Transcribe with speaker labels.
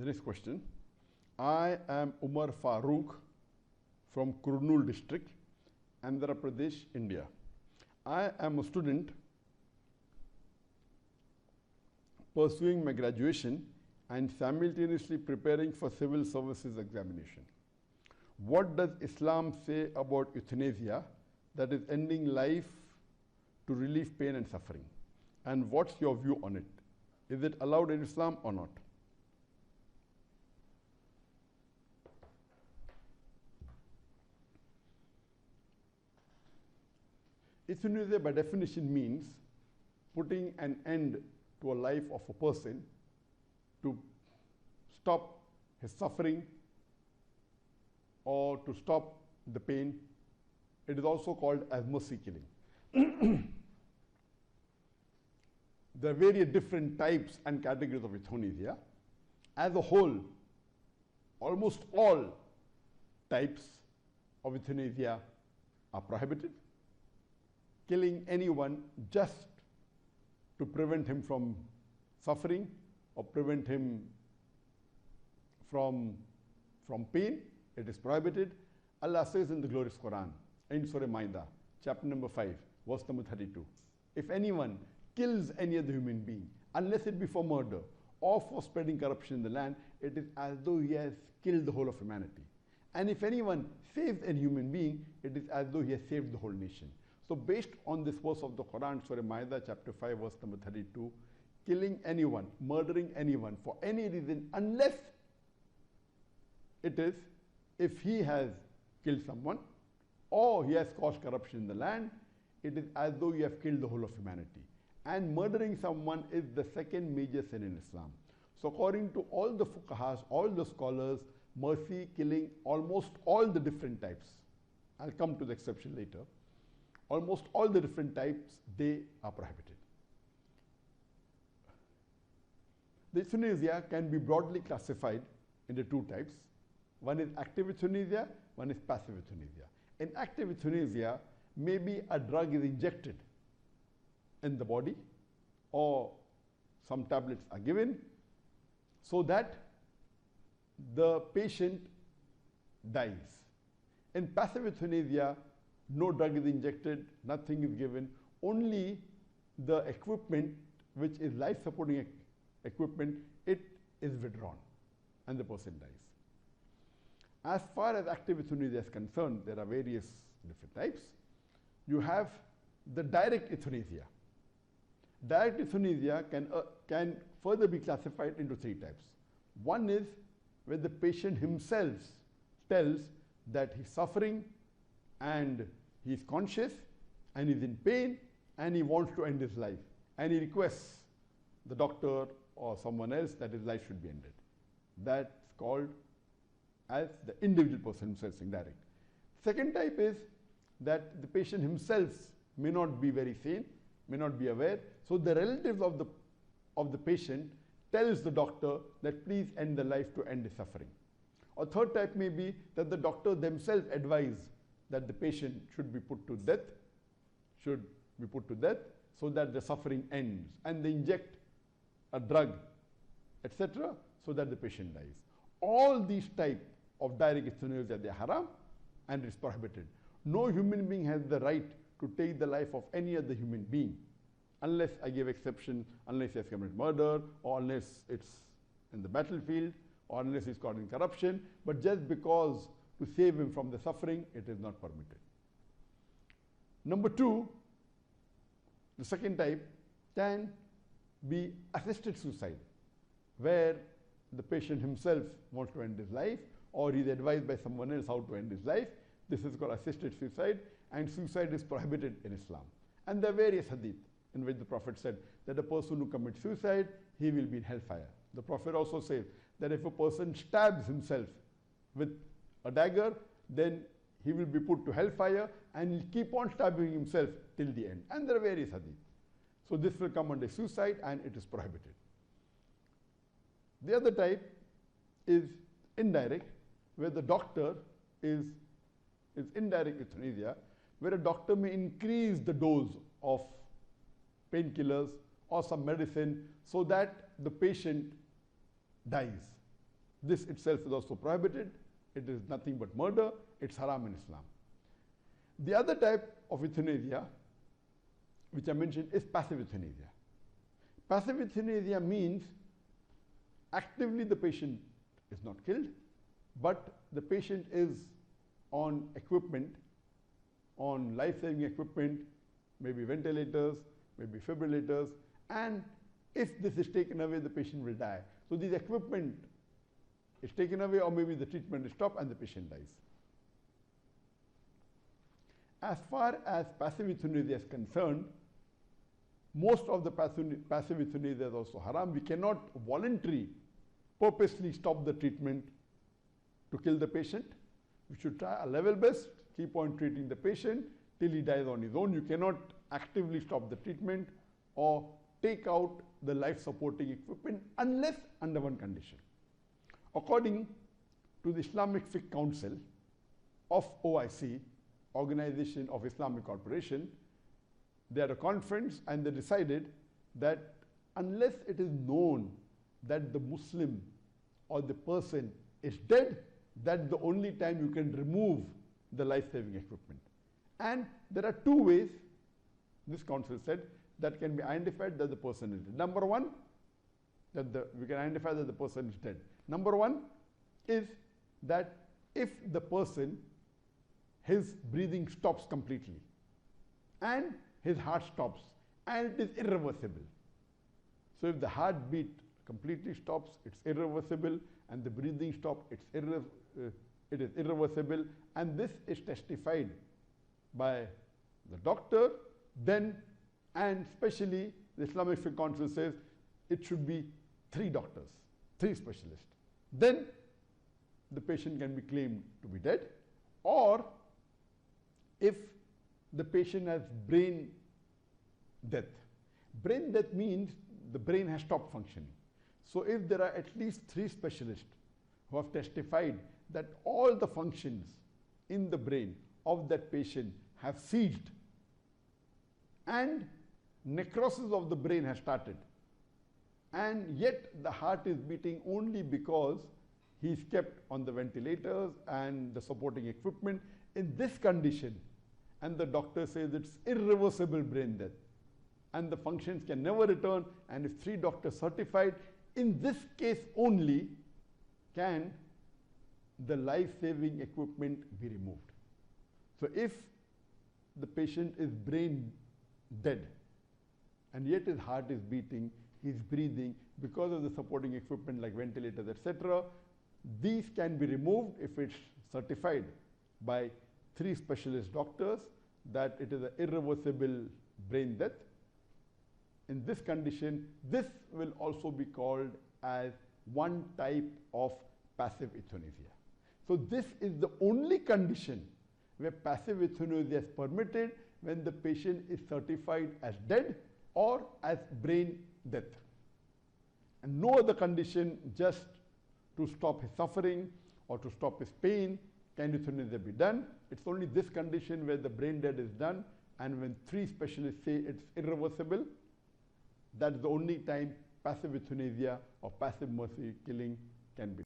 Speaker 1: The next question. I am Umar Farooq from Kurnool district, Andhra Pradesh, India. I am a student pursuing my graduation and simultaneously preparing for civil services examination. What does Islam say about euthanasia, that is ending life to relieve pain and suffering? And what's your view on it? Is it allowed in Islam or not? Euthanasia by definition means putting an end to a life of a person to stop his suffering or to stop the pain. It is also called as mercy killing. There are various different types and categories of euthanasia. As a whole, almost all types of euthanasia are prohibited. Killing anyone just to prevent him from suffering or prevent him from pain, it is prohibited. Allah says in the glorious Quran, in Surah Maida, chapter number 5, verse number 32, if anyone kills any other human being, unless it be for murder or for spreading corruption in the land, it is as though he has killed the whole of humanity. And if anyone saves a human being, it is as though he has saved the whole nation. So based on this verse of the Quran, Surah Maida, chapter 5, verse number 32, killing anyone, murdering anyone for any reason, unless it is if he has killed someone or he has caused corruption in the land, it is as though you have killed the whole of humanity. And murdering someone is the second major sin in Islam. So according to all the fuqahas, all the scholars, mercy killing, almost all the different types, I'll come to the exception later, almost all the different types, they are prohibited. The euthanasia can be broadly classified into two types. One is active euthanasia, one is passive euthanasia. In active euthanasia, maybe a drug is injected in the body or some tablets are given so that the patient dies. In passive euthanasia, no drug is injected, nothing is given, only the equipment, which is life-supporting equipment, it is withdrawn and the person dies. As far as active euthanasia is concerned, there are various different types. You have the direct euthanasia. Direct euthanasia can further be classified into three types. One is where the patient himself tells that he's suffering and he's conscious and he's in pain and he wants to end his life, and he requests the doctor or someone else that his life should be ended. That's called as the individual person himself saying direct. Second type is that the patient himself may not be very sane, may not be aware, so the relatives of the patient tells the doctor that please end the life to end his suffering. Or third type may be that the doctor themselves advise that the patient should be put to death, so that the suffering ends, and they inject a drug, etc., so that the patient dies. All these types of direct euthanasia, they are haram and it is prohibited. No human being has the right to take the life of any other human being, unless I give exception, unless he has committed murder, or unless it's in the battlefield, or unless he's caught in corruption. But just because to save him from the suffering, it is not permitted. Number two, the second type can be assisted suicide, where the patient himself wants to end his life, or he's advised by someone else how to end his life. This is called assisted suicide, and suicide is prohibited in Islam. And there are various hadith in which the Prophet said that a person who commits suicide, he will be in hellfire. The Prophet also says that if a person stabs himself with a dagger, then he will be put to hellfire and he'll keep on stabbing himself till the end. And there are various hadith. So this will come under suicide and it is prohibited. The other type is indirect, where the doctor is indirect euthanasia, where a doctor may increase the dose of painkillers or some medicine so that the patient dies. This itself is also prohibited. It is nothing but murder. It's haram in Islam. The other type of euthanasia, which I mentioned, is passive euthanasia. Passive euthanasia means actively the patient is not killed, but the patient is on equipment, on life-saving equipment, maybe ventilators, maybe fibrillators, and if this is taken away, the patient will die. So this equipment is taken away, or maybe the treatment is stopped and the patient dies. As far as passive euthanasia is concerned, most of the passive euthanasia is also haram. We cannot voluntarily, purposely stop the treatment to kill the patient. We should try our level best, keep on treating the patient till he dies on his own. You cannot actively stop the treatment or take out the life-supporting equipment unless under one condition. According to the Islamic Fiqh Council of OIC, Organization of Islamic Cooperation, they had a conference and they decided that unless it is known that the Muslim or the person is dead, that's the only time you can remove the life-saving equipment. And there are two ways, this council said, that can be identified that the person is dead. Number one, we can identify that the person is dead. Number one is that if the person, his breathing stops completely and his heart stops and it is irreversible. So if the heartbeat completely stops, it's irreversible, and the breathing stops, it is irreversible, and this is testified by the doctor, then, and especially the Islamic Fiqh Council says it should be 3 doctors, 3 specialists. Then the patient can be claimed to be dead, or if the patient has brain death. Brain death means the brain has stopped functioning. So if there are at least 3 specialists who have testified that all the functions in the brain of that patient have ceased and necrosis of the brain has started, and yet the heart is beating only because he is kept on the ventilators and the supporting equipment, in this condition, and the doctor says it's irreversible brain death and the functions can never return, and if 3 doctors certified, in this case only can the life-saving equipment be removed. So if the patient is brain dead and yet his heart is beating, he is breathing because of the supporting equipment like ventilators, etc., these can be removed if it's certified by 3 specialist doctors that it is an irreversible brain death. In this condition, this will also be called as one type of passive euthanasia. So this is the only condition where passive euthanasia is permitted, when the patient is certified as dead or as brain death. And no other condition, just to stop his suffering or to stop his pain, can euthanasia be done. It's only this condition where the brain death is done, and when 3 specialists say it's irreversible, that's the only time passive euthanasia or passive mercy killing can be